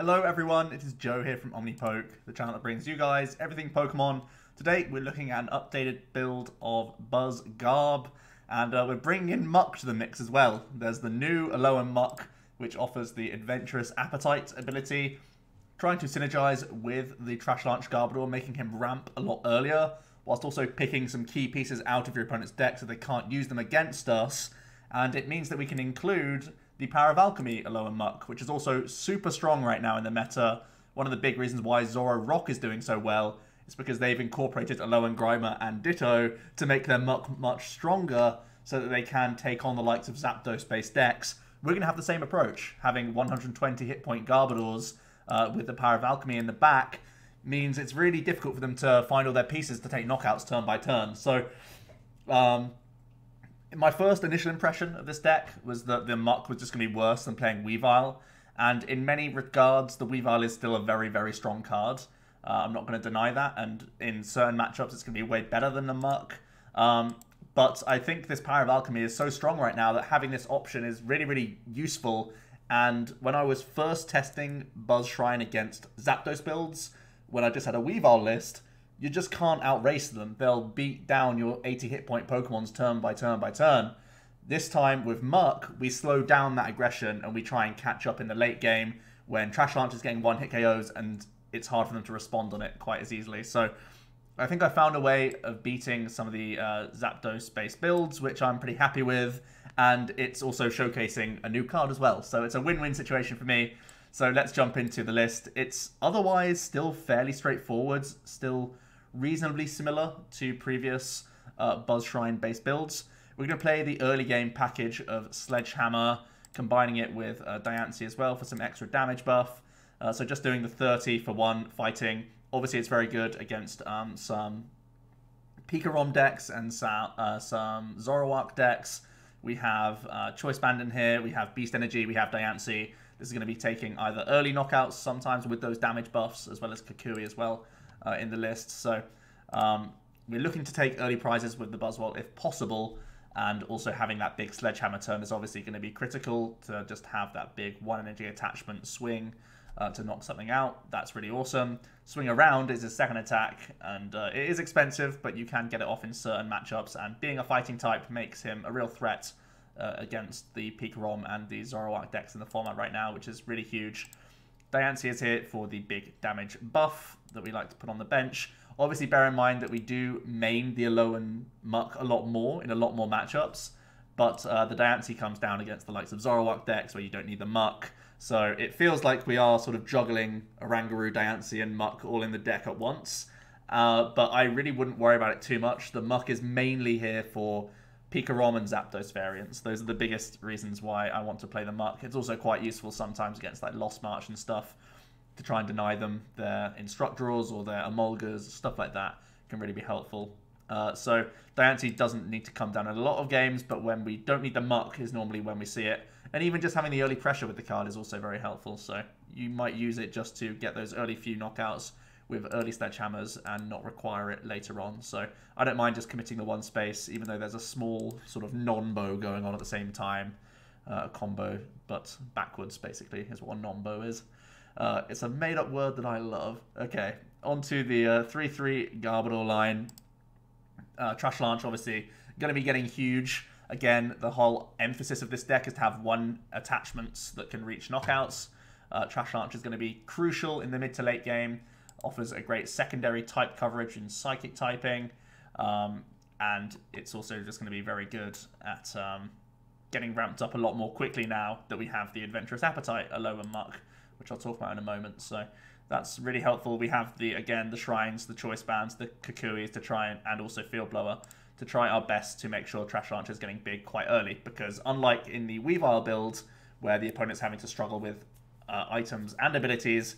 Hello everyone, it is Joe here from OmniPoke, the channel that brings you guys everything Pokemon. Today we're looking at an updated build of BuzzGarb, and we're bringing in Muk to the mix as well. There's the new Alolan Muk, which offers the Adventurous Appetite ability, trying to synergize with the Trash Launch Garbodor, making him ramp a lot earlier, whilst also picking some key pieces out of your opponent's deck so they can't use them against us. And it means that we can include the Power of Alchemy Alolan Muk, which is also super strong right now in the meta. One of the big reasons why Zoroark is doing so well is because they've incorporated Alolan Grimer and Ditto to make their Muk much stronger so that they can take on the likes of Zapdos-based decks. We're going to have the same approach. Having 120 hit point Garbodors with the Power of Alchemy in the back means it's really difficult for them to find all their pieces to take knockouts turn by turn. So, my first initial impression of this deck was that the Muk was just going to be worse than playing Weavile, and in many regards, the Weavile is still a very, very strong card. I'm not going to deny that, and in certain matchups, it's going to be way better than the Muk. But I think this Power of Alchemy is so strong right now that having this option is really, really useful. And when I was first testing BuzzShrine against Zapdos builds, when I just had a Weavile list, you just can't outrace them. They'll beat down your 80 hit point Pokemons turn by turn by turn. This time with Muk, we slow down that aggression and we try and catch up in the late game when Trash Launch is getting one-hit KOs and it's hard for them to respond on it quite as easily. So I think I found a way of beating some of the Zapdos-based builds, which I'm pretty happy with, and it's also showcasing a new card as well. So it's a win-win situation for me. So let's jump into the list. It's otherwise still fairly straightforward, still reasonably similar to previous BuzzShrine-based builds. We're going to play the early game package of Sledgehammer, combining it with Diancie as well for some extra damage buff. So just doing the 30 for one fighting. Obviously, it's very good against some Pikarom decks and some Zoroark decks. We have Choice Band in here, we have Beast Energy, we have Diancie. This is going to be taking either early knockouts, sometimes with those damage buffs, as well as Kukui as well. In the list, so we're looking to take early prizes with the Buzzwole if possible, and also having that big Sledgehammer turn is obviously going to be critical to just have that big 1 energy attachment swing to knock something out. That's really awesome. Swing around is his second attack, and it is expensive, but you can get it off in certain matchups, and being a fighting type makes him a real threat against the Pikarom and the Zoroark decks in the format right now, which is really huge. Diancie is here for the big damage buff that we like to put on the bench. Obviously, bear in mind that we do main the Alolan Muk a lot more in a lot more matchups, but the Diancie comes down against the likes of Zoroark decks where you don't need the Muk. So it feels like we are sort of juggling Oranguru, Diancie, and Muk all in the deck at once. But I really wouldn't worry about it too much. The Muk is mainly here for Pikarom and Zapdos variants. Those are the biggest reasons why I want to play the Muk. It's also quite useful sometimes against like Lost March and stuff to try and deny them their Instruct Draws or their Emolgas, stuff like that can really be helpful. So Diancie doesn't need to come down in a lot of games, but when we don't need the Muk is normally when we see it. And even just having the early pressure with the card is also very helpful. So you might use it just to get those early few knockouts with early Sledgehammers and not require it later on. So I don't mind just committing the one space, even though there's a small sort of non-bow going on at the same time. Combo, but backwards, basically, is what a non-bow is. It's a made-up word that I love. Okay, on to the 3-3 Garbodor line. Trash Launch, obviously, going to be getting huge. Again, the whole emphasis of this deck is to have one attachments that can reach knockouts. Trash Launch is going to be crucial in the mid to late game. Offers a great secondary type coverage in Psychic typing, and it's also just going to be very good at getting ramped up a lot more quickly now that we have the Adventurous Appetite Alolan Muk, which I'll talk about in a moment. So that's really helpful. We have the Shrines, the Choice Bands, the Kukuis to try and also Field Blower to try our best to make sure Trash Launch is getting big quite early, because unlike in the Weavile build where the opponent's having to struggle with items and abilities,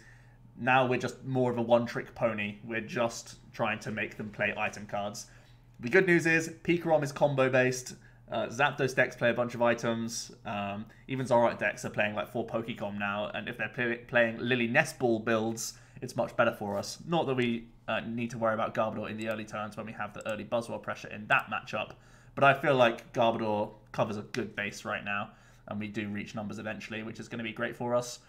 now we're just more of a one-trick pony. We're just trying to make them play item cards. The good news is Pikarom is combo-based. Zapdos decks play a bunch of items. Even Zoroark decks are playing like 4 Pokecom now. And if they're playing Lillie Nest Ball builds, it's much better for us. Not that we need to worry about Garbodor in the early turns when we have the early Buzzwole pressure in that matchup. But I feel like Garbodor covers a good base right now. And we do reach numbers eventually, which is going to be great for us.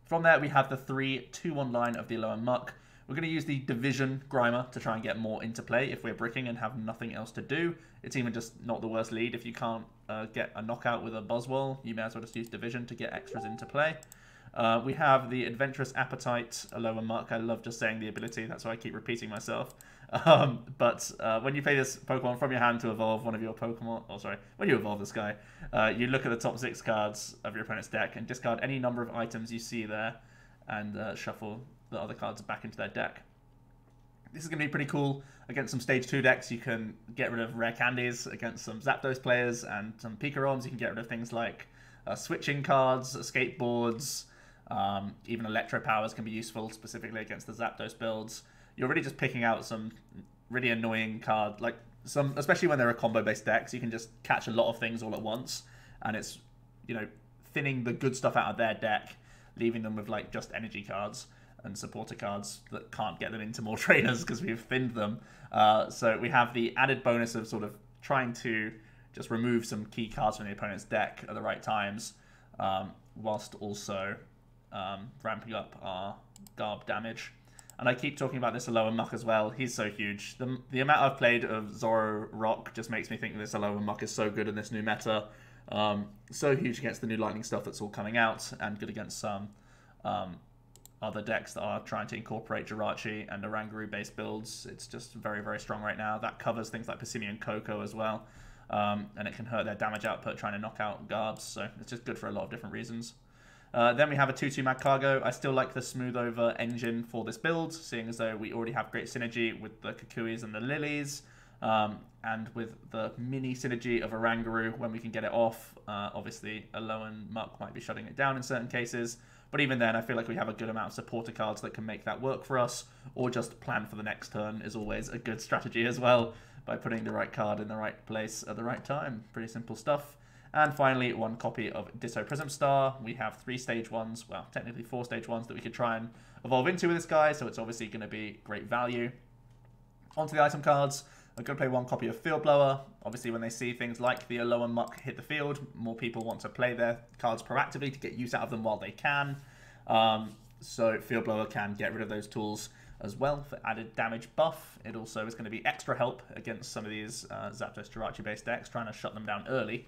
From there, we have the 3-2-1 line of the Alolan Muk. We're going to use the Division Grimer to try and get more into play if we're bricking and have nothing else to do. It's even just not the worst lead. If you can't get a knockout with a Buzzwole, you may as well just use Division to get extras into play. We have the Adventurous Appetite Alolan Muk. I love just saying the ability. That's why I keep repeating myself. But when you play this Pokemon from your hand to evolve one of your Pokemon... Oh, sorry. When you evolve this guy, you look at the top 6 cards of your opponent's deck and discard any number of items you see there and shuffle the other cards back into their deck. This is going to be pretty cool against some Stage 2 decks. You can get rid of rare candies against some Zapdos players and some Pikaroms. You can get rid of things like switching cards, skateboards, even Electro Powers can be useful specifically against the Zapdos builds. You're really just picking out some really annoying card, like some, especially when there are combo-based decks, you can just catch a lot of things all at once, and it's, you know, thinning the good stuff out of their deck, leaving them with like just energy cards and supporter cards that can't get them into more trainers because we've thinned them. So we have the added bonus of sort of trying to just remove some key cards from the opponent's deck at the right times, whilst also ramping up our Garb damage. And I keep talking about this Alolan Muk as well. He's so huge. The amount I've played of Zoroark just makes me think this Alolan Muk is so good in this new meta. So huge against the new lightning stuff that's all coming out, and good against some other decks that are trying to incorporate JIrachi and Oranguru based builds. It's just very, very strong right now. That covers things like Passimian Koko as well. And it can hurt their damage output trying to knock out Garbs. So it's just good for a lot of different reasons. Then we have a 2-2 Magcargo. I still like the smooth over engine for this build, seeing as though we already have great synergy with the Kukuis and the Lilies, and with the mini synergy of Oranguru when we can get it off. Obviously, Alolan Muk might be shutting it down in certain cases, but even then, I feel like we have a good amount of supporter cards that can make that work for us, or just plan for the next turn is always a good strategy as well, by putting the right card in the right place at the right time. Pretty simple stuff. And finally, 1 copy of Ditto Prism Star. We have 3 stage 1s, well, technically 4 stage 1s that we could try and evolve into with this guy, so it's obviously going to be great value. Onto the item cards. I'm going to play 1 copy of Field Blower. Obviously, when they see things like the Alolan Muk hit the field, more people want to play their cards proactively to get use out of them while they can. So Field Blower can get rid of those tools as well for added damage buff. It also is going to be extra help against some of these Zapdos JIrachi based decks, trying to shut them down early.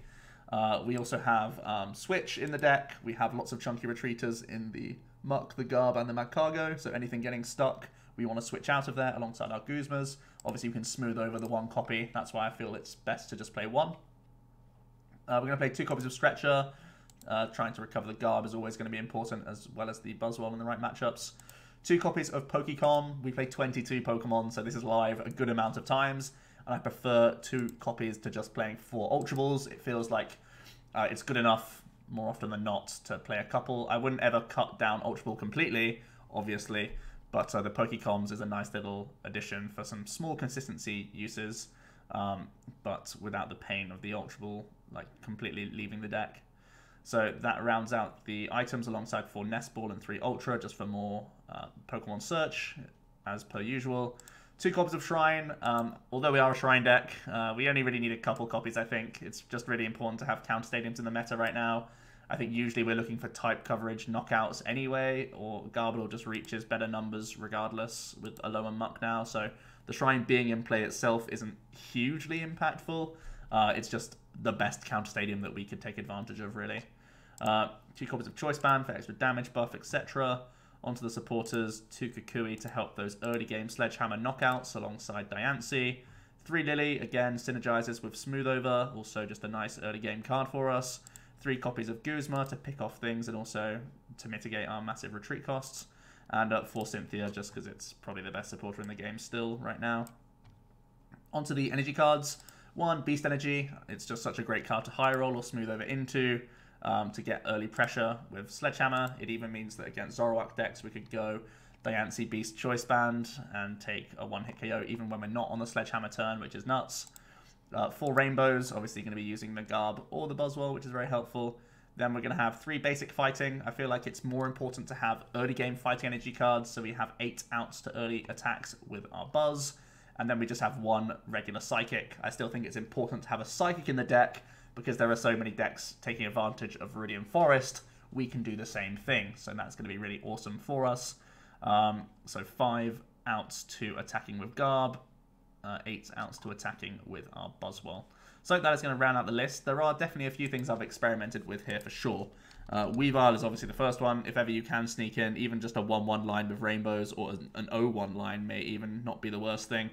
We also have Switch in the deck. We have lots of chunky retreaters in the Muk, the Garb, and the Magcargo. So anything getting stuck, we want to switch out of there alongside our Guzmas. Obviously, we can smooth over the 1 copy. That's why I feel it's best to just play 1. We're going to play 2 copies of Stretcher. Trying to recover the Garb is always going to be important, as well as the Buzzwole in the right matchups. 2 copies of Pokémon. We play 22 Pokemon, so this is live a good amount of times. And I prefer 2 copies to just playing 4 Ultra Balls. It feels like it's good enough more often than not to play a couple. I wouldn't ever cut down Ultra Ball completely, obviously, but the Pokécoms is a nice little addition for some small consistency uses, but without the pain of the Ultra Ball like completely leaving the deck. So that rounds out the items alongside 4 Nest Ball and 3 Ultra, just for more Pokemon search, as per usual. 2 copies of Shrine. Although we are a Shrine deck, we only really need a couple copies, I think. It's just really important to have counter stadiums in the meta right now. I think usually we're looking for type coverage knockouts anyway, or Garbodor just reaches better numbers regardless with Alolan Muk now. So the Shrine being in play itself isn't hugely impactful. It's just the best counter stadium that we could take advantage of, really. 2 copies of Choice Band for extra damage buff, etc. Onto the supporters, 2 Kukui to help those early game Sledgehammer knockouts alongside Diancie. 3 Lillie, again, synergizes with Smooth Over, also just a nice early game card for us. 3 copies of Guzma to pick off things and also to mitigate our massive retreat costs. And 4 Cynthia, just because it's probably the best supporter in the game still right now. Onto the energy cards. 1, Beast Energy. It's just such a great card to high roll or smooth over into. To get early pressure with Sledgehammer. It even means that against Zoroark decks we could go Diancie Beast Choice Band and take a 1-hit KO even when we're not on the Sledgehammer turn, which is nuts. 4 Rainbows, obviously going to be using the Garb or the Buzzwole, which is very helpful. Then we're going to have 3 basic fighting. I feel like it's more important to have early game fighting energy cards, so we have 8 outs to early attacks with our Buzz. And then we just have 1 regular Psychic. I still think it's important to have a Psychic in the deck, because there are so many decks taking advantage of Viridian Forest we can do the same thing. So that's going to be really awesome for us. So 5 outs to attacking with Garb, 8 outs to attacking with our Buzzwole. So that is going to round out the list. There are definitely a few things I've experimented with here for sure. Weavile is obviously the first one. If ever you can sneak in, even just a 1-1 line with rainbows or an 0-1 line may even not be the worst thing.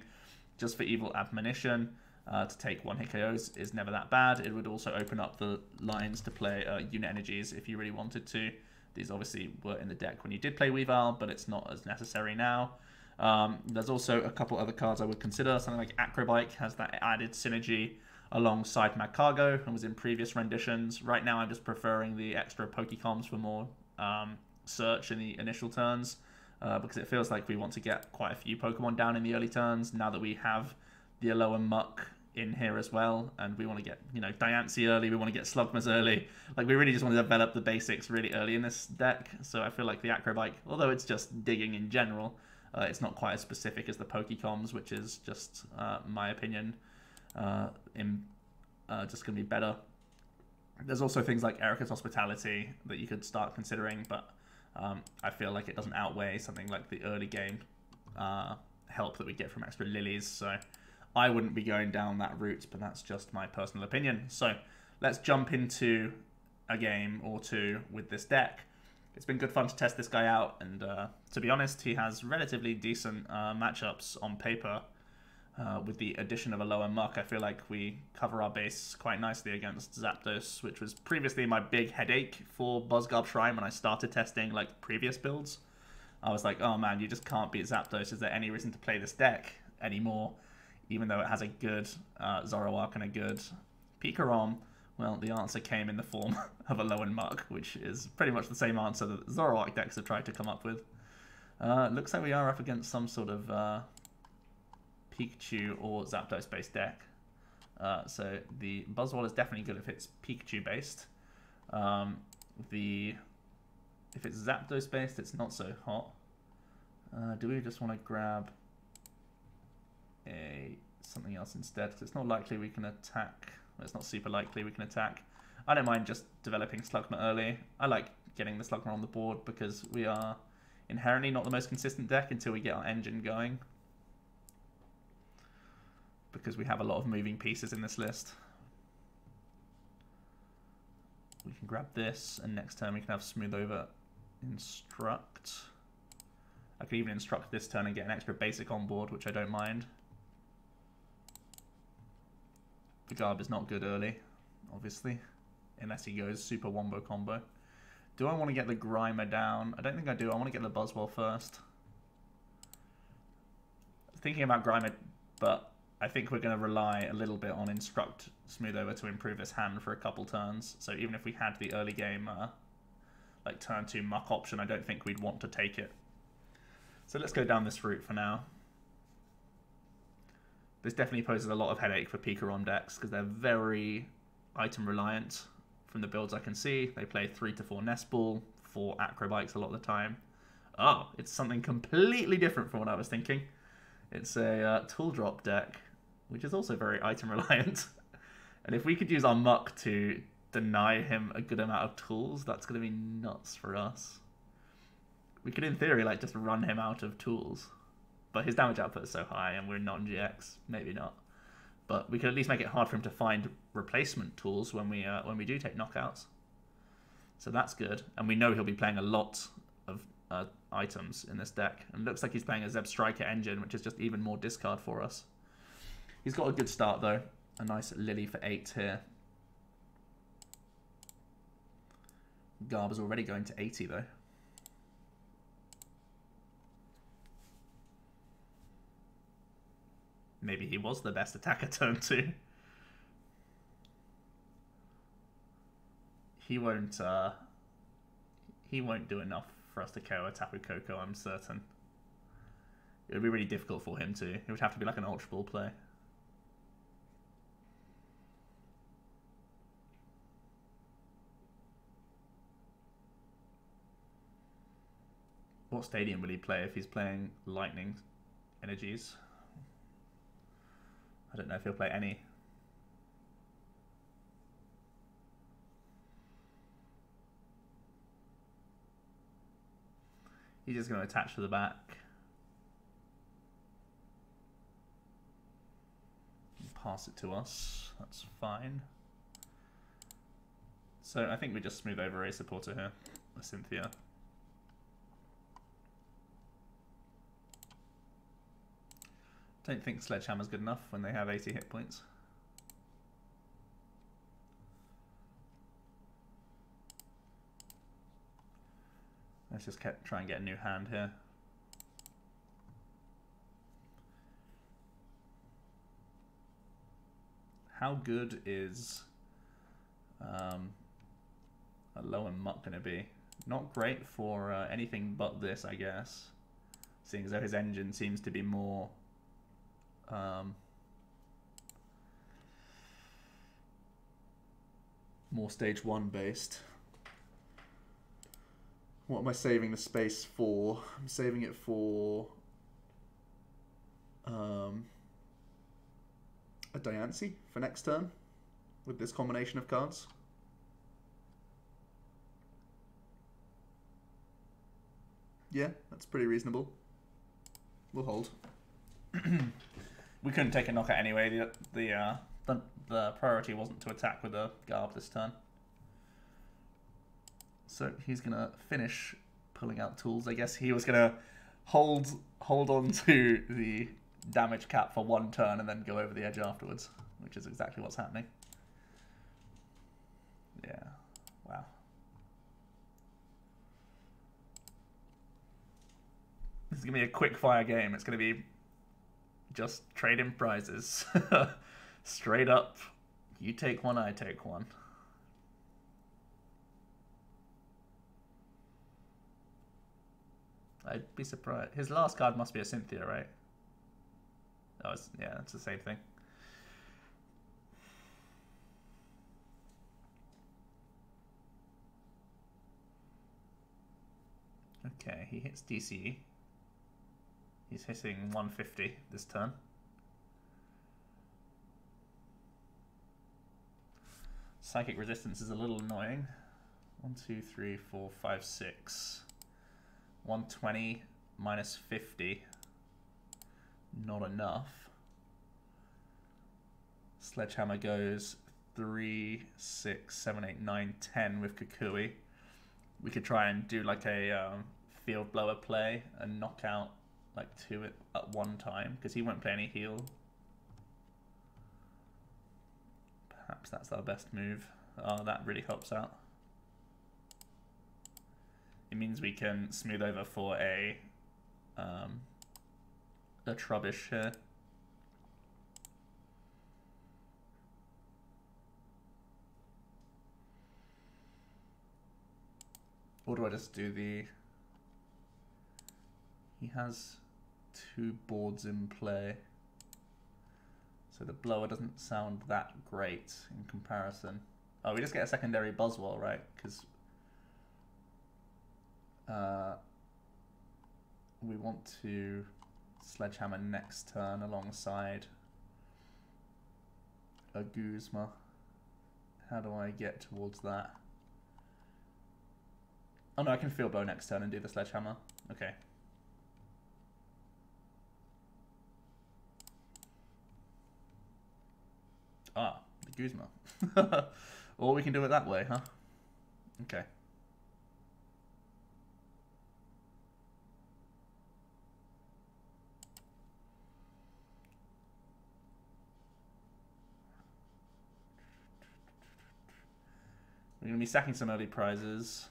Just for Evil Admonition, to take 1 hit KOs is never that bad. It would also open up the lines to play unit energies if you really wanted to. These obviously were in the deck when you did play Weavile, but it's not as necessary now. There's also a couple other cards I would consider. Something like Acrobike has that added synergy alongside Magcargo and was in previous renditions. Right now I'm just preferring the extra Pokecoms for more search in the initial turns because it feels like we want to get quite a few Pokemon down in the early turns now that we have the Alolan Muk in here as well, and we want to get, you know, Diancie early, we want to get Slugmas early. Like, we really just want to develop the basics really early in this deck, so I feel like the Acrobike, although it's just digging in general, it's not quite as specific as the Pokecoms, which is just my opinion. Just going to be better. There's also things like Erica's Hospitality that you could start considering, but I feel like it doesn't outweigh something like the early game help that we get from extra Lilies, so I wouldn't be going down that route, but that's just my personal opinion. So let's jump into a game or two with this deck. It's been good fun to test this guy out, and to be honest, he has relatively decent matchups on paper. With the addition of Alolan Muk, I feel like we cover our base quite nicely against Zapdos, which was previously my big headache for BuzzGarbShrine when I started testing like previous builds. I was like, oh man, you just can't beat Zapdos. Is there any reason to play this deck anymore? Even though it has a good Zoroark and a good Pikarom. Well, the answer came in the form of Alolan Muk, which is pretty much the same answer that Zoroark decks have tried to come up with. Looks like we are up against some sort of Pikachu or Zapdos-based deck. So the Buzzwole is definitely good if it's Pikachu-based. If it's Zapdos-based, it's not so hot. Do we just want to grab something else instead? Because it's not likely we can attack. Well, it's not super likely we can attack. I don't mind just developing Slugma early. I like getting the Slugma on the board because we are inherently not the most consistent deck until we get our engine going. Because we have a lot of moving pieces in this list. We can grab this, and next turn we can have Smooth Over Instruct. I could even Instruct this turn and get an extra basic on board, which I don't mind. The Garb is not good early, obviously, unless he goes super wombo combo. Do I want to get the Grimer down? I don't think I do. I want to get the Buzzwole first. Thinking about Grimer, but I think we're going to rely a little bit on Instruct Smooth Over to improve this hand for a couple turns. So even if we had the early game, like turn 2 Muk option, I don't think we'd want to take it. So let's go down this route for now. This definitely poses a lot of headache for Pikarom decks because they're very item reliant from the builds I can see. They play 3 to 4 Nest Ball, 4 Acrobikes a lot of the time. Oh, it's something completely different from what I was thinking. It's a Tool Drop deck, which is also very item reliant. And if we could use our Muk to deny him a good amount of tools, that's going to be nuts for us. We could, in theory, like just run him out of tools. But his damage output is so high, and we're non-GX. Maybe not. But we could at least make it hard for him to find replacement tools when we do take knockouts. So that's good. And we know he'll be playing a lot of items in this deck. And it looks like he's playing a Zeb Striker engine, which is just even more discard for us. He's got a good start, though. A nice Lillie for 8 here. Garb is already going to 80, though. Maybe he was the best attacker turn 2. He won't do enough for us to KO a Tapu Koko, I'm certain. It would be really difficult for him to. It would have to be like an Ultra Ball play. What stadium will he play if he's playing Lightning Energies? I don't know if he'll play any. He's just going to attach to the back. Pass it to us. That's fine. So I think we just smooth over a supporter here, a Cynthia. Don't think Sledgehammer's good enough when they have 80 hit points. Let's just try and get a new hand here. How good is Alolan Muk going to be? Not great for anything but this, I guess. Seeing as though his engine seems to be more more stage 1 based. What am I saving the space for? I'm saving it for a Diancie for next turn with this combination of cards. Yeah, that's pretty reasonable. We'll hold. We couldn't take a knockout anyway. The priority wasn't to attack with a Garb this turn. So he's gonna finish pulling out tools. I guess he was gonna hold on to the damage cap for 1 turn and then go over the edge afterwards, which is exactly what's happening. Yeah, wow. This is gonna be a quick fire game. It's gonna be just trading prizes. Straight up, you take one, I take one. I'd be surprised. His last card must be a Cynthia, right? Oh, yeah, it's the same thing. Okay, he hits DCE. He's hitting 150 this turn. Psychic resistance is a little annoying. 1, 2, 3, 4, 5, 6. 120 minus 50. Not enough. Sledgehammer goes 3, 6, 7, 8, 9, 10 with Kukui. We could try and do like a Field Blower play and knock out like 2 at one time, because he won't play any heal. Perhaps that's our best move. Oh, that really helps out. It means we can smooth over for a Trubbish here. Or do I just do the... He has 2 boards in play. So the blower doesn't sound that great in comparison. Oh, we just get a secondary Buzzwole, right? Because we want to Sledgehammer next turn alongside a Guzma. How do I get towards that? Oh no, I can Field Blow next turn and do the Sledgehammer. Okay. Ah, the Guzma. Or we can do it that way, huh? Okay. We're going to be stacking some early prizes.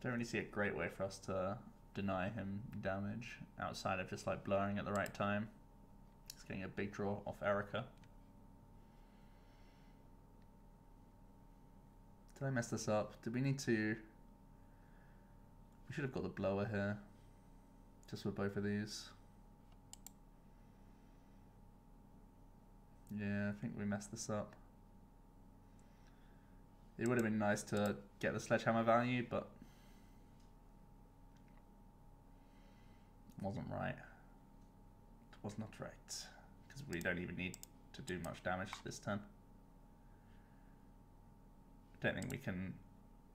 Don't really see a great way for us to deny him damage outside of just like blowing at the right time. He's getting a big draw off Erica. Did I mess this up? Did we need to... We should have got the blower here. Just for both of these. Yeah, I think we messed this up. It would have been nice to get the Sledgehammer value, but wasn't right. It was not right, because we don't even need to do much damage this turn. don't think we can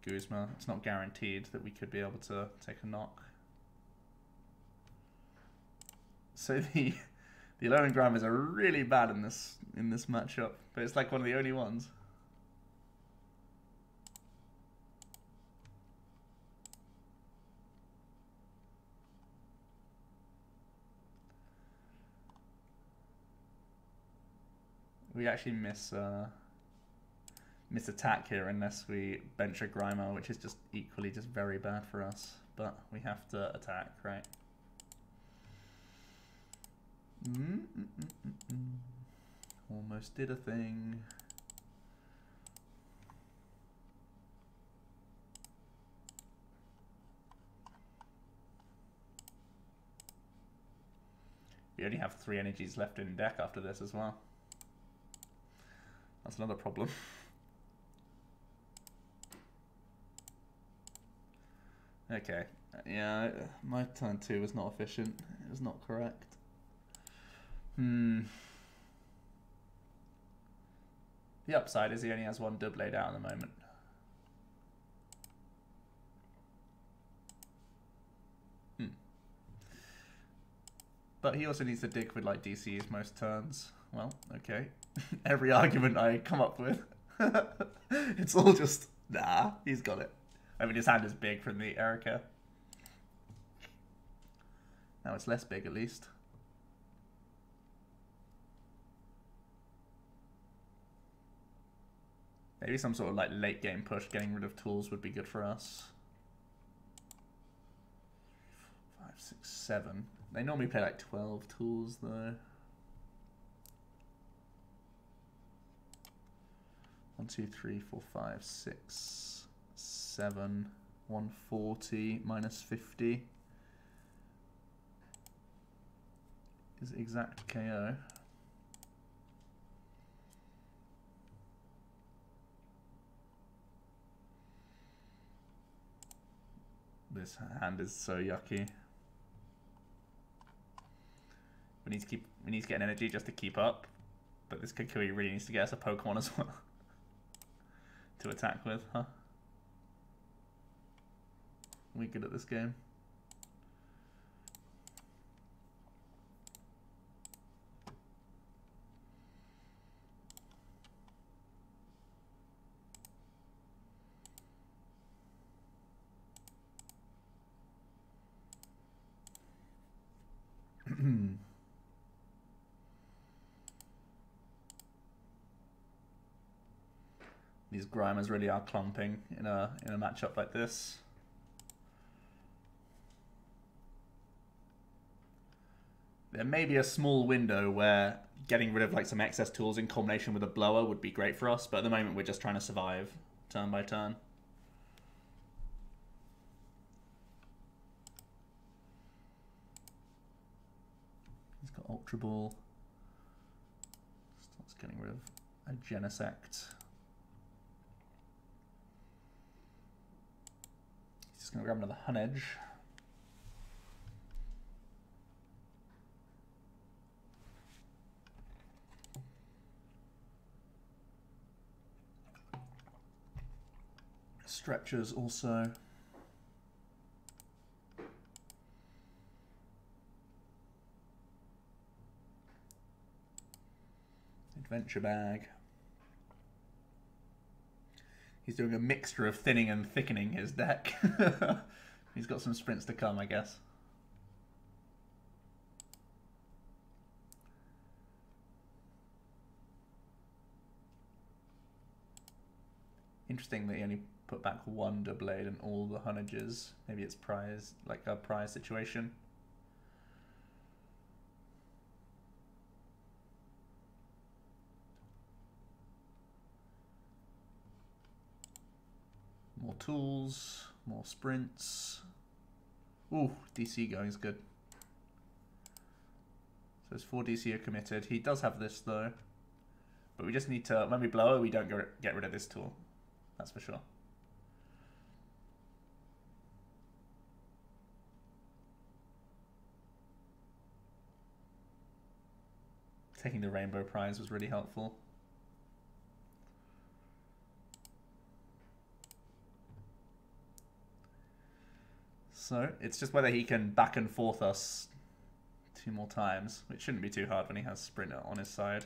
Guzma. It's not guaranteed that we could be able to take a knock. So the Alolan Grimers are really bad in this matchup, but it's like one of the only ones. We actually miss attack here unless we bench a Grimer, which is just equally just very bad for us. But we have to attack, right? Almost did a thing. We only have 3 energies left in deck after this as well. That's another problem. Okay, yeah, my turn 2 was not efficient. It was not correct. The upside is he only has 1 Doublade out at the moment. But he also needs to dig with like DCs most turns. Well, okay. Every argument I come up with, it's all just, nah, he's got it. I mean, his hand is big from the Erica. Now it's less big at least. Maybe some sort of like late game push, getting rid of tools would be good for us. 5, 6, 7. They normally play like 12 tools though. 1, 2, 3, 4, 5, 6, 7, 140 minus 50 is exact KO. This hand is so yucky. We need to get an energy just to keep up, but this Kukui really needs to get us a Pokemon as well to attack with, huh? We're good at this game. These Grimers really are clumping in a matchup like this. There may be a small window where getting rid of like some excess tools in combination with a blower would be great for us, but at the moment we're just trying to survive turn by turn. He's got Ultra Ball. Starts getting rid of a Genesect. Just gonna grab another Hunedge. Stretchers also. Adventure Bag. He's doing a mixture of thinning and thickening his deck. He's got some sprints to come, I guess. Interesting that he only put back 1 Doublade and all the Hunedges. Maybe it's prize, like a prize situation. More tools, more sprints. Ooh, DC going is good. So his 4 DC are committed. He does have this though. But we just need to, when we blow it, we don't get rid of this tool. That's for sure. Taking the Rainbow Prize was really helpful. So it's just whether he can back and forth us 2 more times, which shouldn't be too hard when he has Sprinter on his side.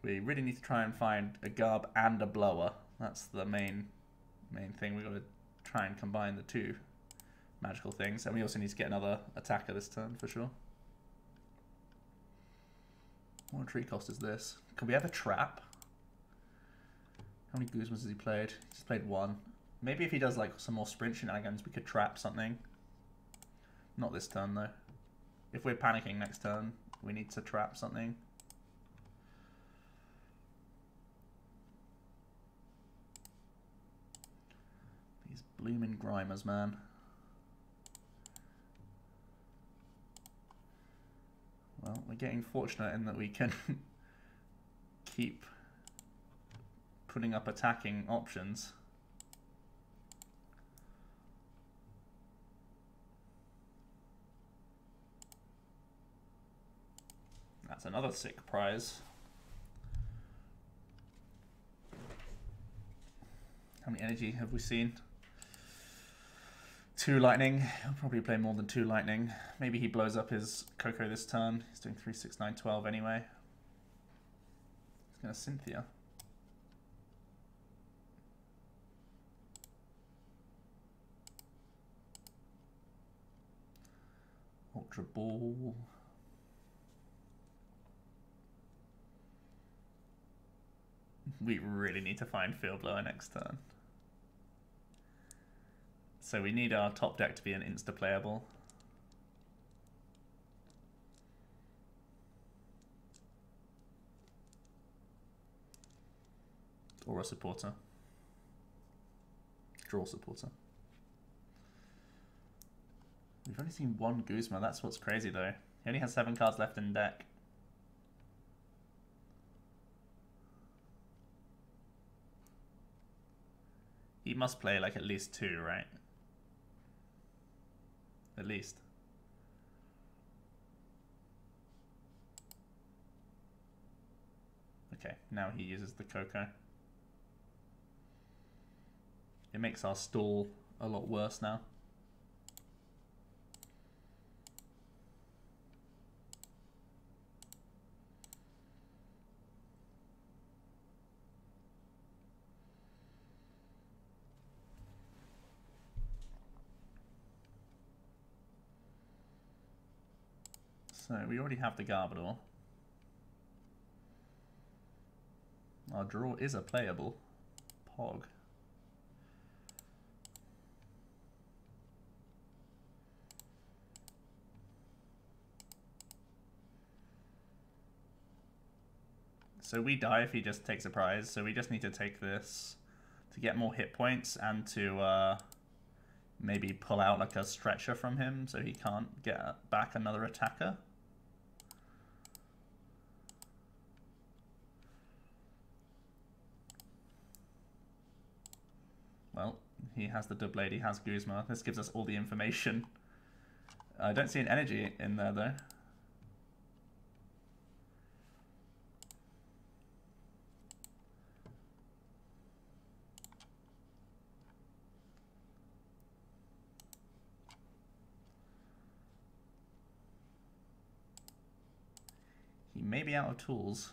We really need to try and find a Garb and a Blower. That's the main thing. We've got to try and combine the 2 magical things. And we also need to get another attacker this turn for sure. What tree cost is this? Can we have a trap? How many Guzmas has he played? He's just played 1. Maybe if he does like some more sprint shenanigans, we could trap something. Not this turn though. If we're panicking next turn, we need to trap something. These blooming Grimers, man. Well, we're getting fortunate in that we can keep putting up attacking options. That's another sick prize. How many energy have we seen? 2 lightning. He'll probably play more than 2 lightning. Maybe he blows up his Coco this turn. He's doing 3, 6, 9, 12 anyway. He's going to Cynthia. Ultra Ball. We really need to find Field Blower next turn. So we need our top deck to be an insta-playable. Or a supporter. Draw supporter. We've only seen 1 Guzma, that's what's crazy though. He only has 7 cards left in deck. He must play like at least 2, right? At least. Okay, now he uses the Coco. It makes our stall a lot worse now. So we already have the Garbodor. Our draw is a playable Pog. So we die if he just takes a prize, so we just need to take this to get more hit points and to maybe pull out like a stretcher from him so he can't get back another attacker. Well, he has the Doublade, he has Guzma. This gives us all the information. I don't see an energy in there though. He may be out of tools.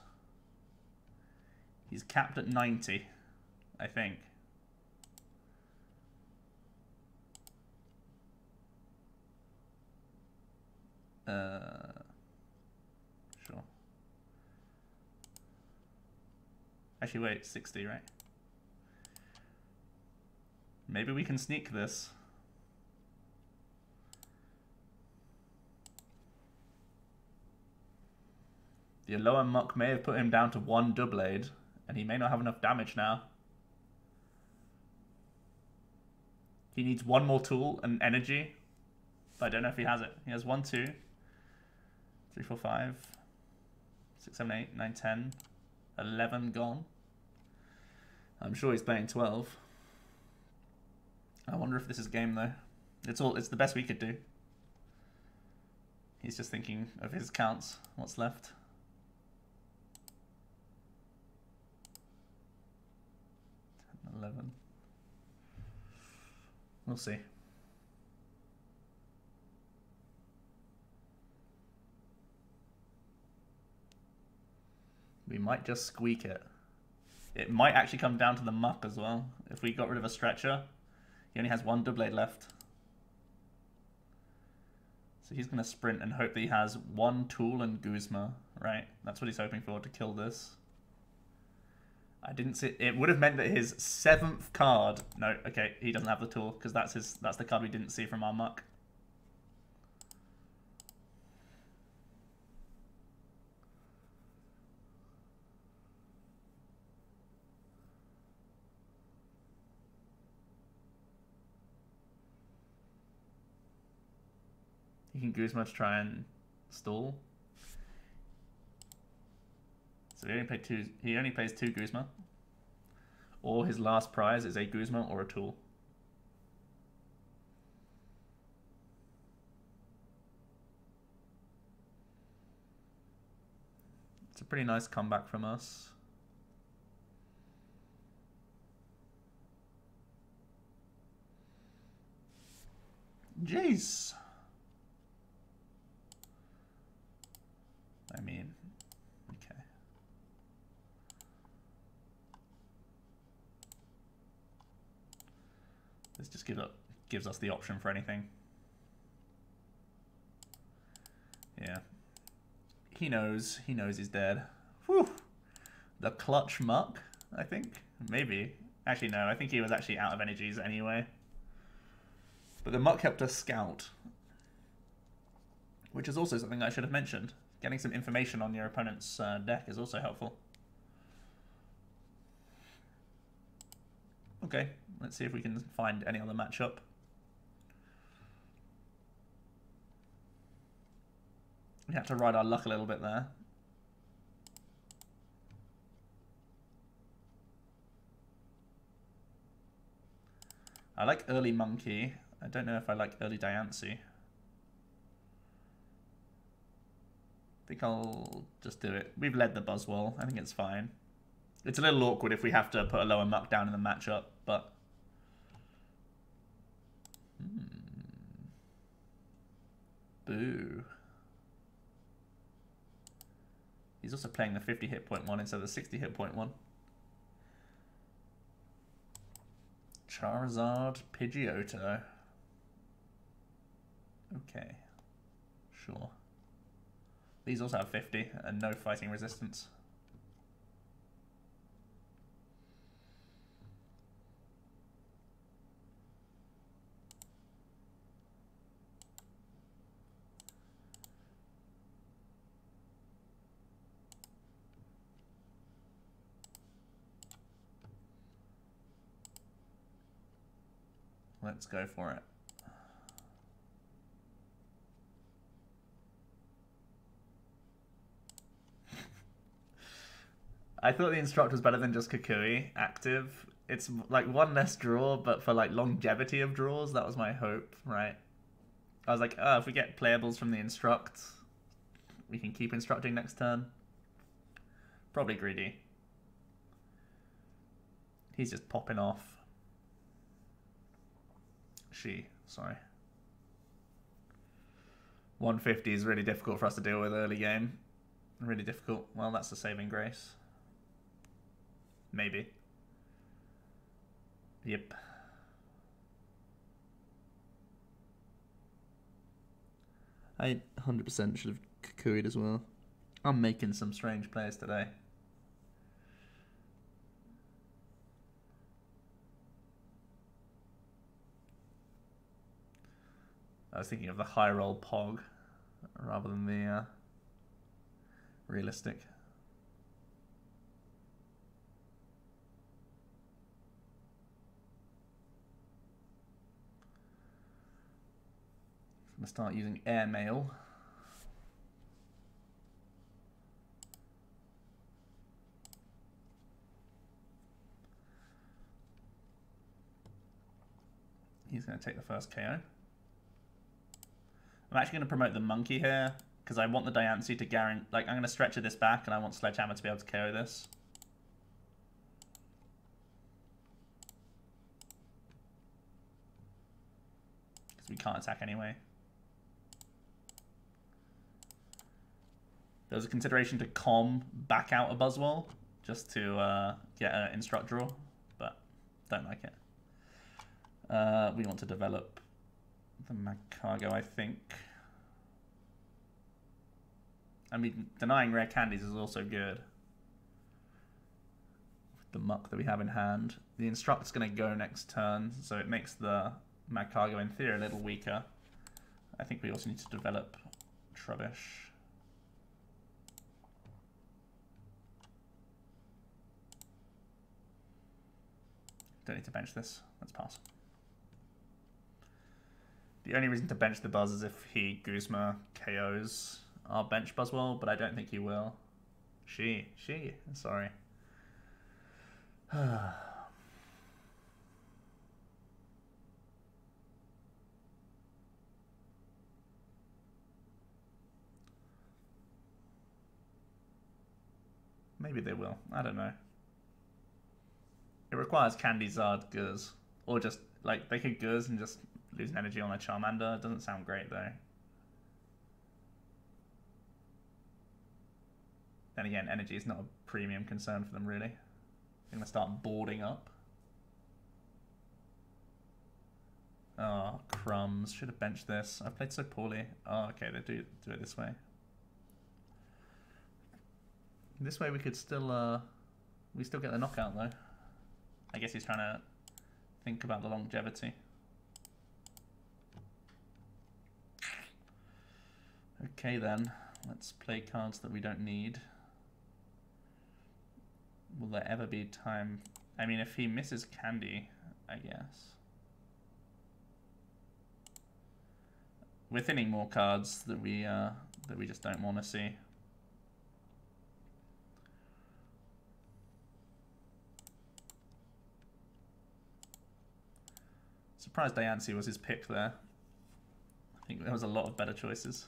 He's capped at 90, I think. Sure. Actually, wait, 60, right? Maybe we can sneak this. The Alolan Muk may have put him down to 1 Doublade, and he may not have enough damage now. He needs 1 more tool and energy, but I don't know if he has it. He has 1, 2, 3, 4, 5, 6, 7, 8, 9, 10, 11 gone. I'm sure he's playing 12. I wonder if this is game though. It's the best we could do. He's just thinking of his counts, what's left. We'll see. We might just squeak it. It might actually come down to the Muk as well. If we got rid of a Stretcher, he only has one Doublade left. So he's going to sprint and hope that he has one Tool and Guzma, right? That's what he's hoping for to kill this. I didn't see... It would have meant that his 7th card... No, okay, he doesn't have the Tool, because that's the card we didn't see from our Muk. He can Guzma to try and stall. So he only plays two Guzma. Or his last prize is a Guzma or a Tool. It's a pretty nice comeback from us. Jeez. I mean, okay. This just gives us the option for anything. Yeah. He knows he's dead. Whew. The clutch Muk, I think. Maybe. Actually, no, I think he was actually out of energies anyway. But the Muk helped us scout. Which is also something I should have mentioned. Getting some information on your opponent's deck is also helpful. Okay, let's see if we can find any other matchup. We have to ride our luck a little bit there. I like early Monkey. I don't know if I like early Diancie. I think I'll just do it. We've led the Buzzwole. I think it's fine. It's a little awkward if we have to put a lower Muk down in the matchup, but... Boo. He's also playing the 50 hit point one instead of the 60 hit point one. Charizard, Pidgeotto. Okay. Sure. These also have 50 and no fighting resistance. Let's go for it. I thought the Instruct was better than just Kukui active. It's like one less draw, but for like longevity of draws, that was my hope, right? I was like, oh, if we get playables from the Instruct, we can keep instructing next turn. Probably greedy. He's just popping off. Sorry. 150 is really difficult for us to deal with early game. Really difficult. Well, that's a saving grace. Maybe. Yep. I 100% should have Kukui'd as well. I'm making some strange plays today. I was thinking of the high roll Pog rather than the realistic. I'm going to start using Airmail. He's going to take the first KO. I'm actually going to promote the Monkey here, because I want the Diancie to guarantee... Like, I'm going to stretcher this back, and I want Sledgehammer to be able to KO this. Because we can't attack anyway. There was a consideration to back out a Buzzwole just to get an Instruct draw, but don't like it. We want to develop the Magcargo, I think. I mean, denying rare candies is also good. With the Muk that we have in hand. The Instruct's going to go next turn, so it makes the Magcargo in theory a little weaker. I think we also need to develop Trubbish. Don't need to bench this. Let's pass. The only reason to bench the Buzz is if he Guzma KOs our bench Buzzwole, but I don't think he will. Sorry. Maybe they will. I don't know. It requires Charizard Guz. Or just, like, they could Guz and just lose an energy on a Charmander. It doesn't sound great, though. Then again, energy is not a premium concern for them, really. They're going to start boarding up. Oh, crumbs. Should have benched this. I played so poorly. Oh, okay, they do it this way. This way we could still, we still get the knockout, though. I guess he's trying to think about the longevity. Okay then, let's play cards that we don't need. Will there ever be time? I mean, if he misses Candy, I guess. We're thinning more cards that we just don't want to see. Surprised Diancie was his pick there. I think there was a lot of better choices.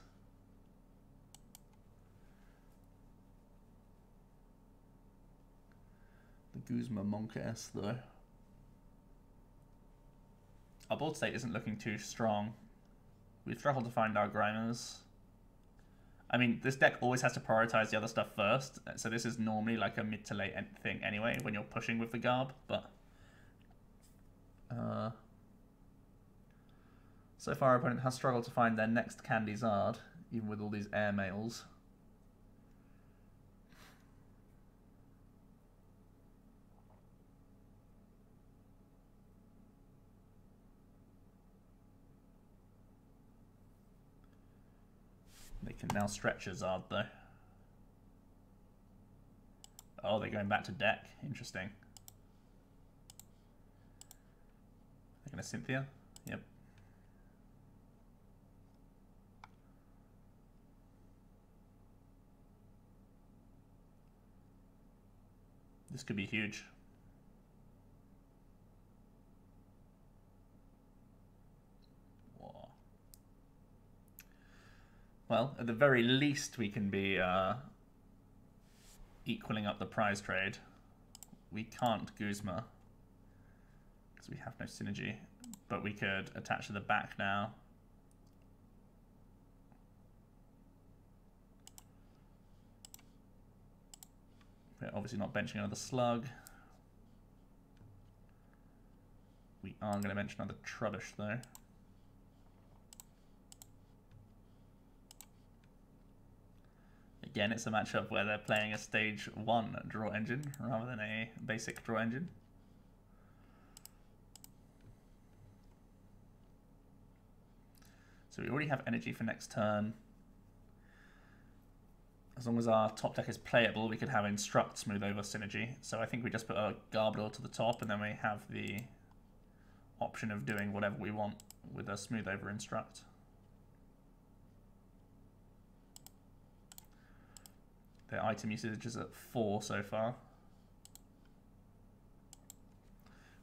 The Guzma BUS though. Our board state isn't looking too strong. We've struggled to find our Grimers. I mean, this deck always has to prioritize the other stuff first, so this is normally like a mid to late thing anyway when you're pushing with the Garb, but so far our opponent has struggled to find their next Charizard, even with all these air mails. They can now stretch Charizard though. Oh, they're going back to deck. Interesting. They're going to Cynthia? Yep. This could be huge. Whoa. Well, at the very least we can be equaling up the prize trade. We can't Guzma because we have no synergy, but we could attach to the back now. We're obviously not benching another Slug. We are going to bench another Trubbish though. Again, it's a matchup where they're playing a stage 1 draw engine rather than a basic draw engine. So we already have energy for next turn. As long as our top deck is playable, we could have Instruct smooth over synergy. So I think we just put a Garbodor to the top and then we have the option of doing whatever we want with a smooth over Instruct. Their item usage is at 4 so far.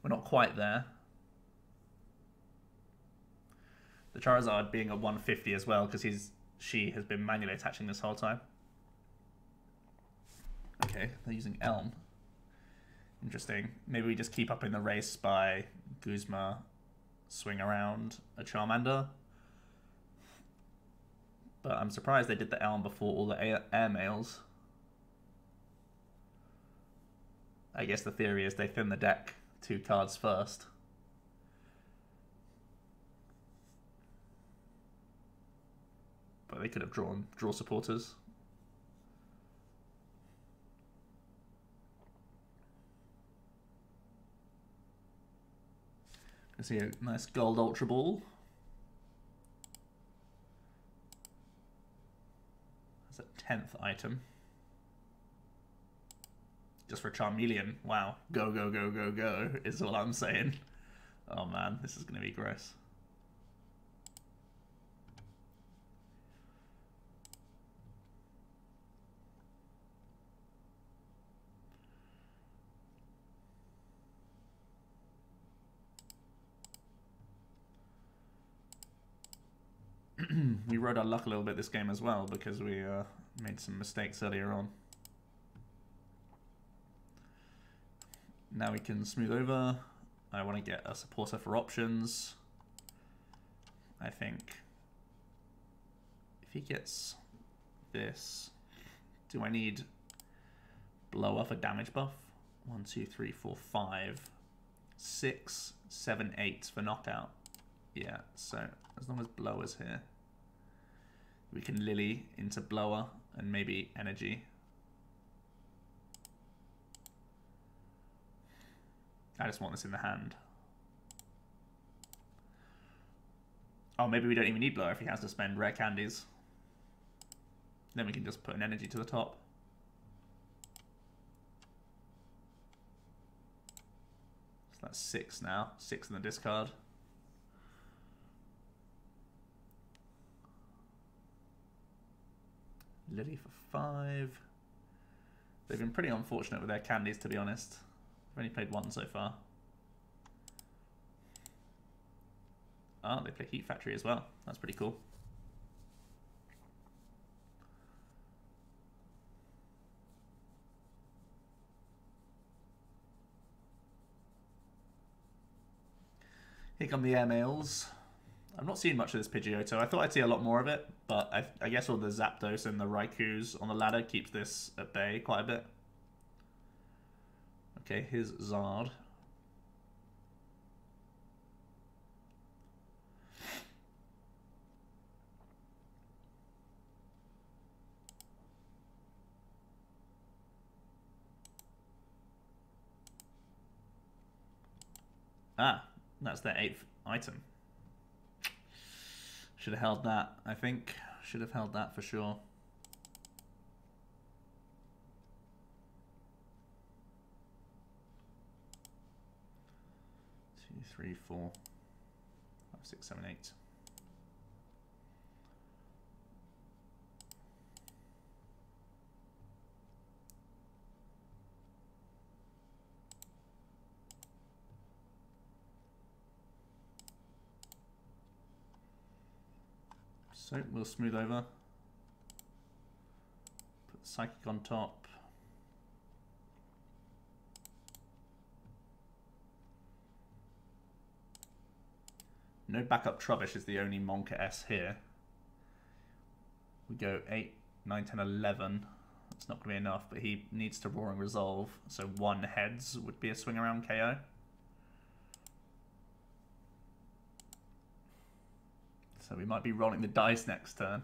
We're not quite there. The Charizard being at 150 as well because she has been manually attaching this whole time. Okay, they're using Elm. Interesting. Maybe we just keep up in the race by Guzma swing around a Charmander. But I'm surprised they did the Elm before all the air mails. I guess the theory is they thin the deck 2 cards first. But they could have draw supporters. I see a nice gold Ultra Ball. That's a 10th item. Just for Charmeleon. Wow. Go, go, go, go, go is all I'm saying. Oh man, this is going to be gross. We rode our luck a little bit this game as well because we made some mistakes earlier on. Now we can smooth over. I want to get a supporter for options. I think if he gets this, do I need blower for damage buff? 1, 2, 3, 4, 5, 6, 7, 8 for knockout. Yeah, so as long as blower's here, we can Lillie into blower and maybe energy. I just want this in the hand. Oh, maybe we don't even need blower if he has to spend rare candies. Then we can just put an energy to the top. So that's 6 now. 6 in the discard. Lillie for 5. They've been pretty unfortunate with their candies, to be honest. I've only played 1 so far. Oh, they play Heat Factory as well. That's pretty cool. Here come the airmails. I'm not seeing much of this Pidgeotto. I thought I'd see a lot more of it, but I guess all the Zapdos and the Raikus on the ladder keeps this at bay quite a bit. Okay, here's Zard. Ah, that's their 8th item. Should have held that, I think. Should have held that for sure. Two, 3, 4, 5, 6, 7, 8. So we'll smooth over. Put Psychic on top. No backup Trubbish is the only Monka S here. We go 8, 9, 10, 11. It's not going to be enough, but he needs to Roaring Resolve. So 1 heads would be a swing around KO. So we might be rolling the dice next turn.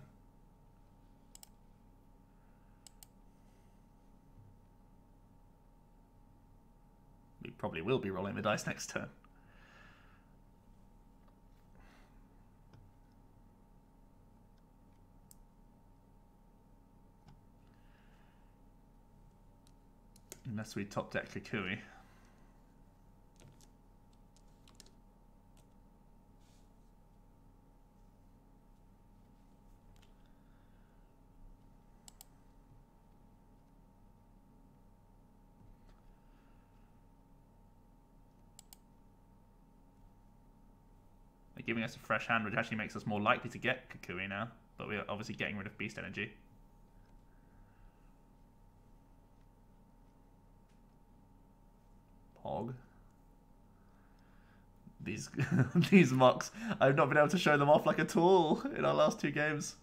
We probably will be rolling the dice next turn. Unless we top deck Kukui. Giving us a fresh hand, which actually makes us more likely to get Kukui now, but we're obviously getting rid of Beast Energy. Pog. These these mocks, I've not been able to show them off like at all in our last 2 games.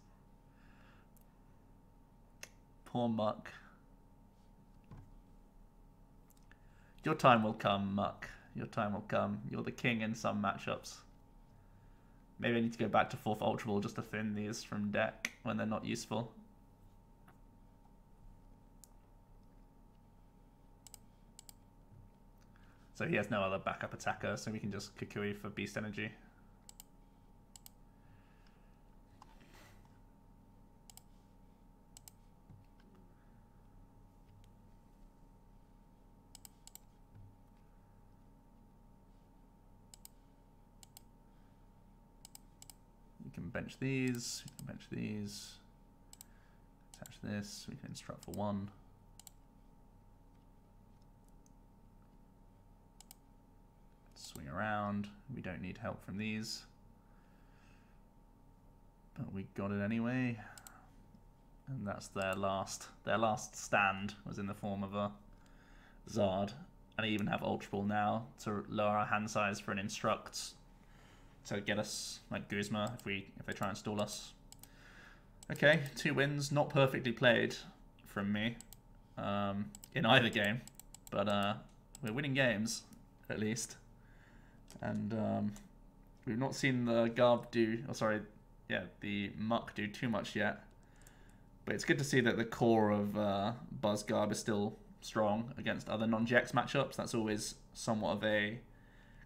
Poor Muk. Your time will come, Muk. Your time will come. You're the king in some matchups. Maybe I need to go back to 4th Ultra Ball just to thin these from deck when they're not useful. So he has no other backup attacker, so we can just Kukui for Beast Energy. We can bench these, we can bench these, attach this, we can instruct for 1. Swing around, we don't need help from these. But we got it anyway. And that's their last stand was in the form of a Zard. And I even have Ultra Ball now to lower our hand size for an instruct to get us like Guzma if they try and stall us. Okay, 2 wins, not perfectly played from me in either game, but we're winning games at least. And we've not seen the the Muk do too much yet. But it's good to see that the core of BuzzGarb is still strong against other non-GX matchups. That's always somewhat of a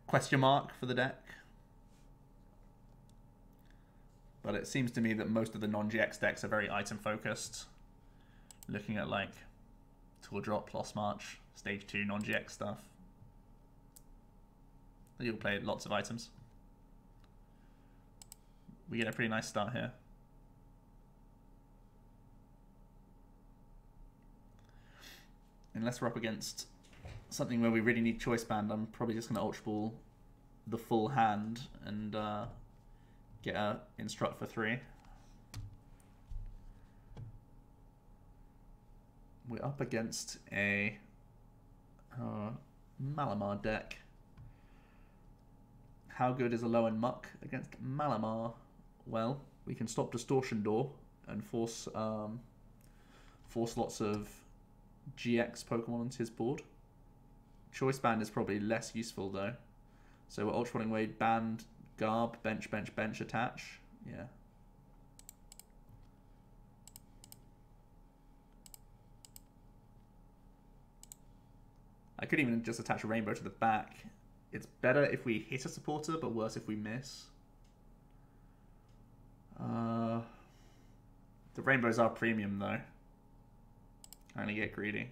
question mark for the deck. But it seems to me that most of the non-GX decks are very item-focused. Looking at like Tour Drop, Lost March, Stage 2 non-GX stuff. You'll play lots of items. We get a pretty nice start here. Unless we're up against something where we really need Choice Band, I'm probably just going to Ultra Ball the full hand and get a Instruct for 3. We're up against a Malamar deck. How good is Alolan Muk against Malamar? Well, we can stop Distortion Door and force lots of GX Pokemon onto his board. Choice Band is probably less useful though. So we're Ultra Balling away, Band, Garb, bench, bench, bench, attach. Yeah. I could even just attach a Rainbow to the back. It's better if we hit a supporter, but worse if we miss. The rainbows are premium though. I only get greedy.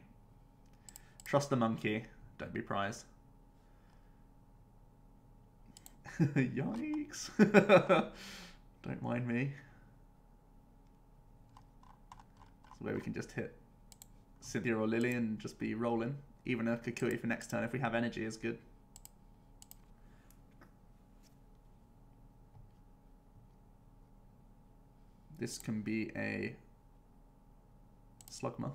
Trust the monkey. Don't be prized. Yikes. Don't mind me. It's a way we can just hit Cynthia or Lillie and just be rolling. Even a Kukui for next turn if we have energy is good. This can be a Slugma.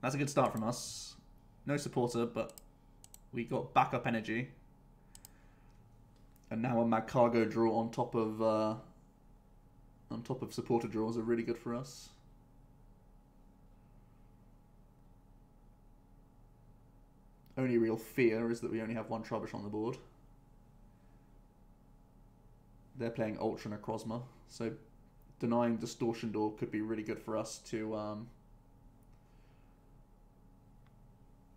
That's a good start from us. No supporter, but we got backup energy. And now a Magcargo draw on top of supporter draws are really good for us. Only real fear is that we only have 1 Trubbish on the board. They're playing Ultra Necrozma, so denying Distortion Door could be really good for us to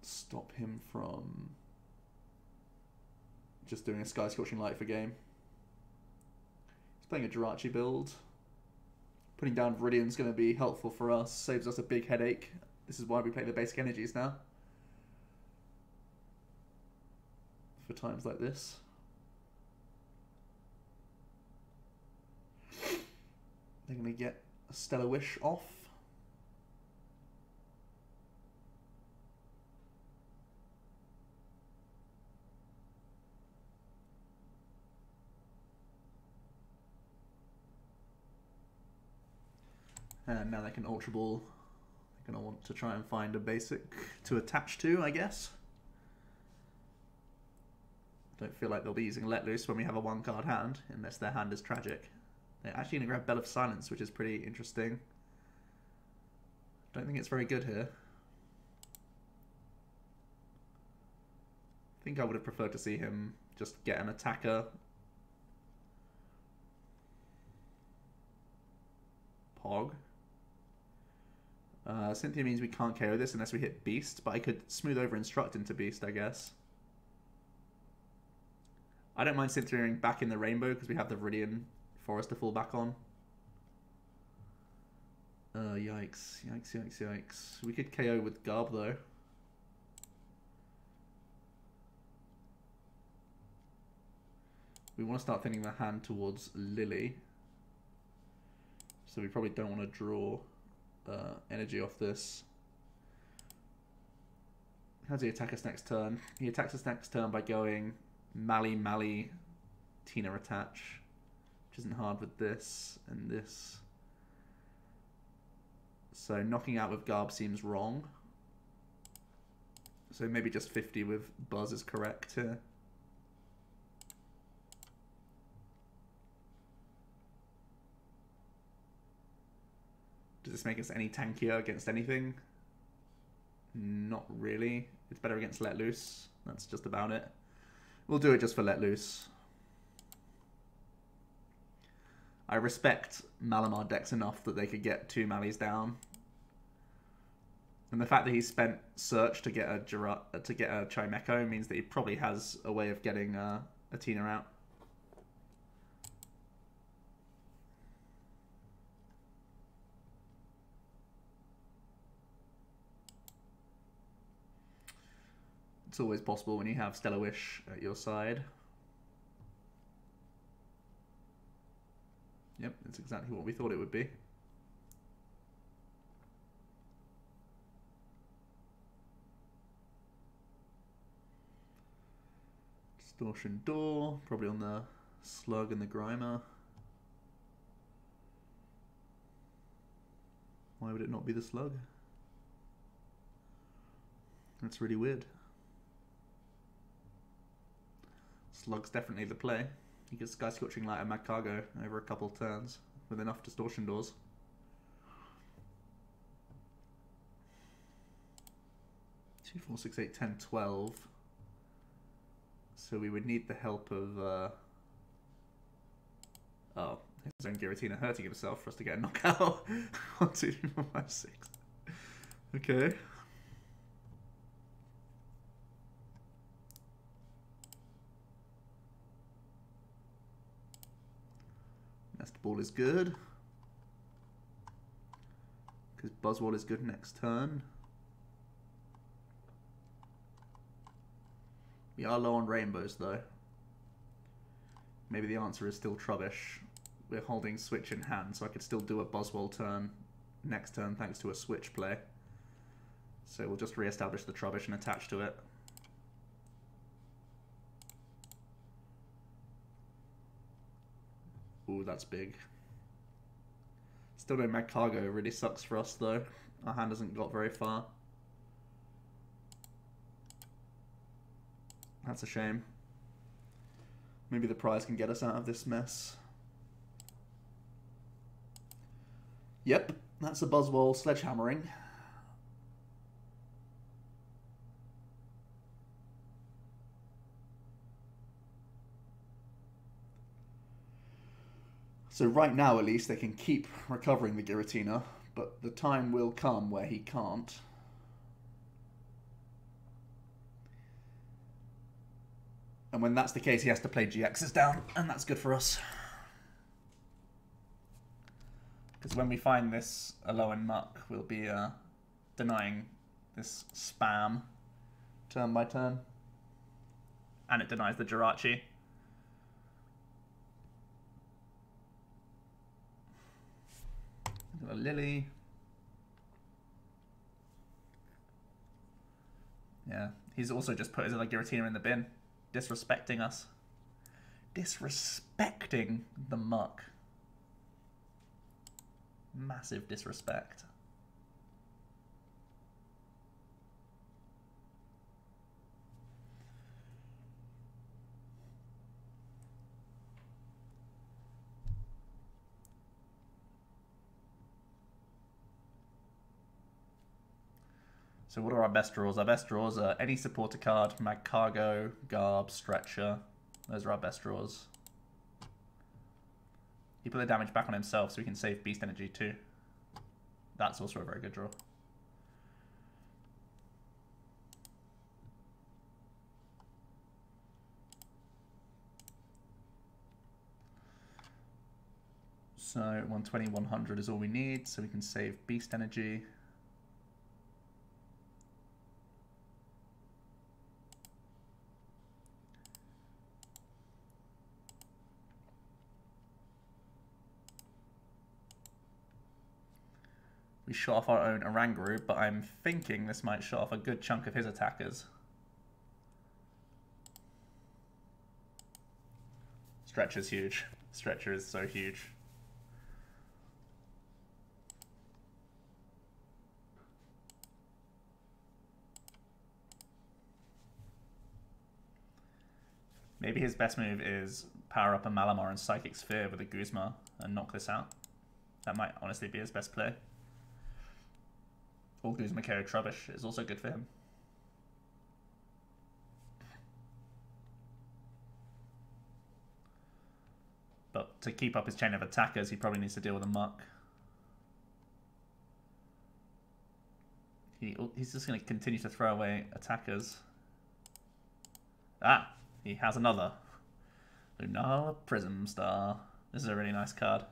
stop him from just doing a Sky Scorching Light for game. He's playing a JIrachi build. Putting down Viridian's going to be helpful for us, saves us a big headache. This is why we play the basic energies now. For times like this. They're going to get a Stellar Wish off. And now they can Ultra Ball. They're going to want to try and find a basic to attach to, I guess. Don't feel like they'll be using Let Loose when we have a 1-card hand, unless their hand is tragic. They're actually going to grab Bell of Silence, which is pretty interesting. Don't think it's very good here. I think I would have preferred to see him just get an attacker. Pog. Cynthia means we can't KO this unless we hit Beast, but I could smooth over Instruct into Beast, I guess. I don't mind Cynthiaing back in the Rainbow because we have the Viridian Forest to fall back on. Yikes, yikes, yikes, yikes. We could KO with Garb though. We want to start thinning the hand towards Lillie. So we probably don't want to draw energy off this. How does he attack us next turn? He attacks us next turn by going Mali, Tina attach, which isn't hard with this and this. So knocking out with Garb seems wrong. So maybe just 50 with Buzz is correct here. Does this make us any tankier against anything? Not really. It's better against Let Loose. That's just about it. We'll do it just for Let Loose. I respect Malamar decks enough that they could get 2 Mallies down. And the fact that he spent Search to get a Chimecho means that he probably has a way of getting a Tina out. It's always possible when you have Stellar Wish at your side. Yep, that's exactly what we thought it would be. Distortion Door, probably on the Slug and the Grimer. Why would it not be the Slug? That's really weird. Slug's definitely the play. He gets Sky Scorching Light and Magcargo over a couple of turns with enough Distortion Doors. Two, 4, 6, 8, 10, 12. So we would need the help of oh, his own Giratina hurting himself for us to get a knockout. 1, 2, 3, 4, 5, 6. Okay. Nest Ball is good. Because Buzzwole is good next turn. We are low on rainbows though. Maybe the answer is still Trubbish. We're holding Switch in hand, so I could still do a Buzzwole turn next turn thanks to a Switch play. So we'll just re-establish the Trubbish and attach to it. Ooh, that's big. Still no Magcargo, really sucks for us though. Our hand hasn't got very far. That's a shame. Maybe the prize can get us out of this mess. Yep, that's a Buzzwole sledgehammering. So right now, at least, they can keep recovering the Giratina, but the time will come where he can't. And when that's the case, he has to play GXs down, and that's good for us. Because when we find this Alolan Muk, we'll be denying this spam turn by turn. And it denies the JIrachi. Got a Lillie. Yeah, he's also just put his other Giratina in the bin. Disrespecting us. Disrespecting the Muk. Massive disrespect. So what are our best draws? Our best draws are any supporter card, Magcargo, Garb, Stretcher. Those are our best draws. He put the damage back on himself so he can save Beast Energy too. That's also a very good draw. So 120, 100 is all we need, so we can save Beast Energy. We shot off our own Oranguru, but I'm thinking this might shut off a good chunk of his attackers. Stretcher's huge. Stretcher is so huge. Maybe his best move is power up a Malamar and Psychic Sphere with a Guzma and knock this out. That might honestly be his best play. Or Guzma KO Trubbish is also good for him. But to keep up his chain of attackers, he probably needs to deal with a Muk. He's just going to continue to throw away attackers. Ah! He has another. Lunala Prism Star. This is a really nice card.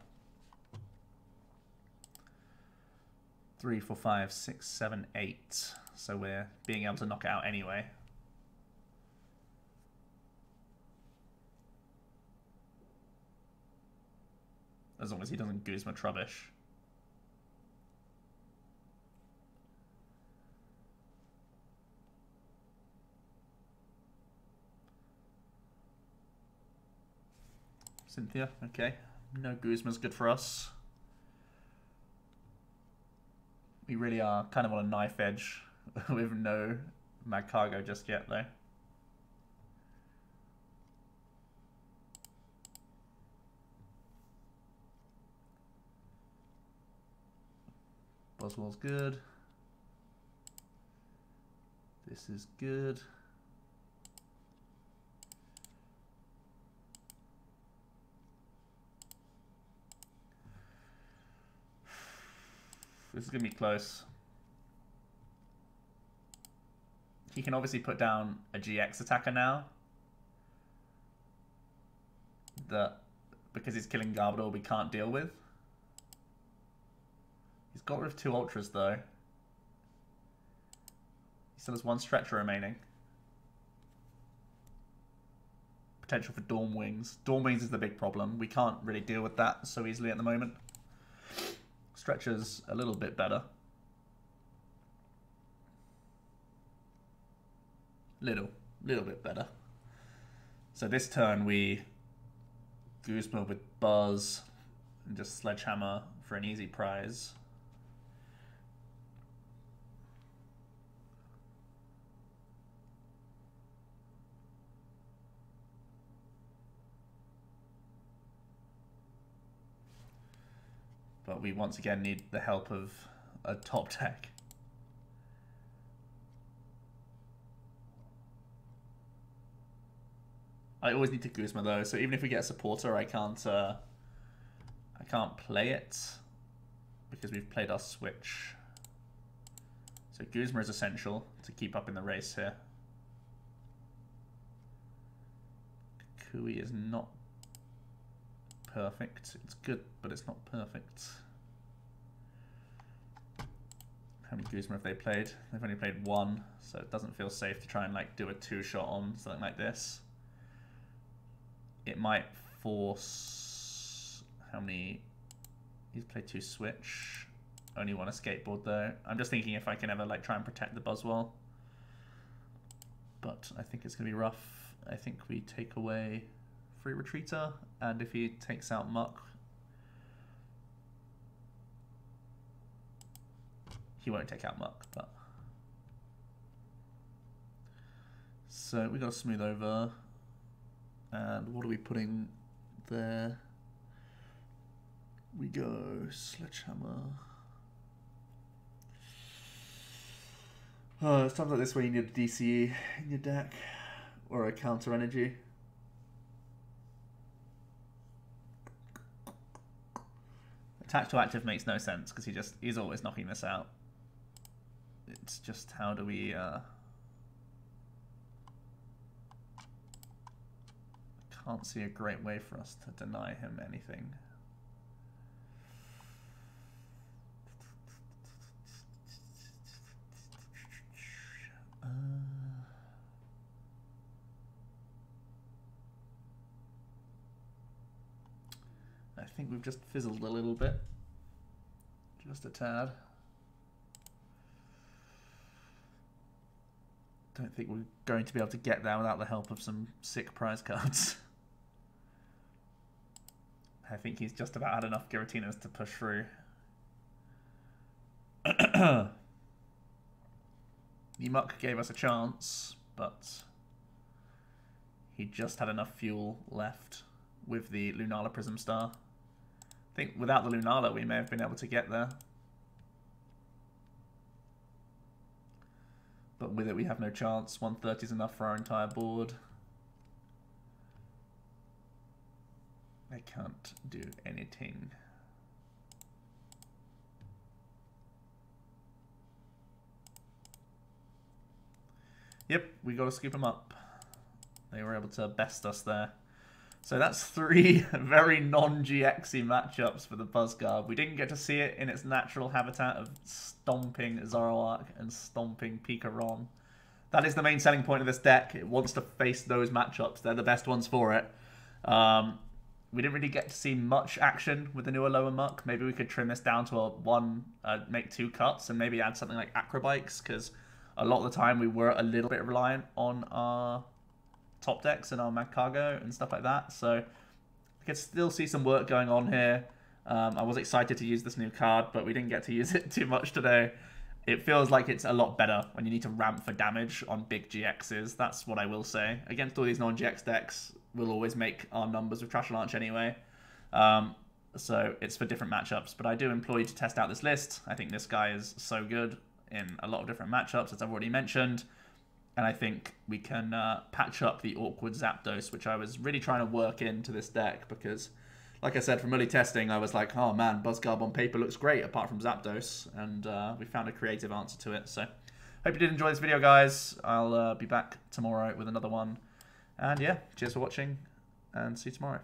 3, 4, 5, 6, 7, 8. So we're being able to knock it out anyway. As long as he doesn't Guzma Trubbish. Cynthia, okay. No Guzma's good for us. We really are kind of on a knife edge with no Magcargo just yet, though. Buzzwole's good. This is good. This is going to be close. He can obviously put down a GX attacker now. That, because he's killing Garbodor, we can't deal with. He's got rid of 2 Ultras though. He still has 1 Stretcher remaining. Potential for Dawn Wings. Dawn Wings is the big problem. We can't really deal with that so easily at the moment. Stretcher's a little bit better. Little bit better. So this turn we Guzma with Buzz and just Sledgehammer for an easy prize. But we once again need the help of a top deck. I always need to Guzma though, so even if we get a supporter, I can't play it because we've played our Switch. So Guzma is essential to keep up in the race here. Kui is not perfect. It's good, but it's not perfect. How many Guzma have they played? They've only played 1, so it doesn't feel safe to try and like do a 2-shot on something like this. It might force... How many... He's played 2 Switch. Only 1 a skateboard though. I'm just thinking if I can ever like try and protect the Buzzwole. But I think it's going to be rough. I think we take away Free Retreater, and if he takes out Muk, he won't take out Muk, but... So we got a Smooth Over. And what are we putting there? We go Sledgehammer. Stuff like this where you need a DCE in your deck, or a counter energy. Attack to active makes no sense because he's always knocking this out. It's just how do we can't see a great way for us to deny him anything. I think we've just fizzled a little bit. Just a tad. Don't think we're going to be able to get there without the help of some sick prize cards. I think he's just about had enough Giratinas to push through. The Muk gave us a chance, but he just had enough fuel left with the Lunala Prism Star. I think without the Lunala we may have been able to get there. But with it we have no chance. 130 is enough for our entire board. I can't do anything. Yep, we got to scoop them up. They were able to best us there. So that's 3 very non-GXy matchups for the BuzzGarb. We didn't get to see it in its natural habitat of stomping Zoroark and stomping Pikarom. That is the main selling point of this deck. It wants to face those matchups. They're the best ones for it. We didn't really get to see much action with the new Alolan Muk. Maybe we could trim this down to make 2 cuts and maybe add something like Acrobikes, because a lot of the time we were a little bit reliant on our top decks and our Magcargo and stuff like that. So I could still see some work going on here. I was excited to use this new card, but we didn't get to use it too much today. It feels like it's a lot better when you need to ramp for damage on big GXs. That's what I will say. Against all these non-GX decks, we'll always make our numbers with Trash Launch anyway. So it's for different matchups. But I do implore you to test out this list. I think this guy is so good in a lot of different matchups, as I've already mentioned. And I think we can patch up the awkward Zapdos, which I was really trying to work into this deck because, like I said, from early testing, I was like, oh man, BuzzGarb on paper looks great apart from Zapdos. And we found a creative answer to it. So hope you did enjoy this video, guys. I'll be back tomorrow with another one. And yeah, cheers for watching and see you tomorrow.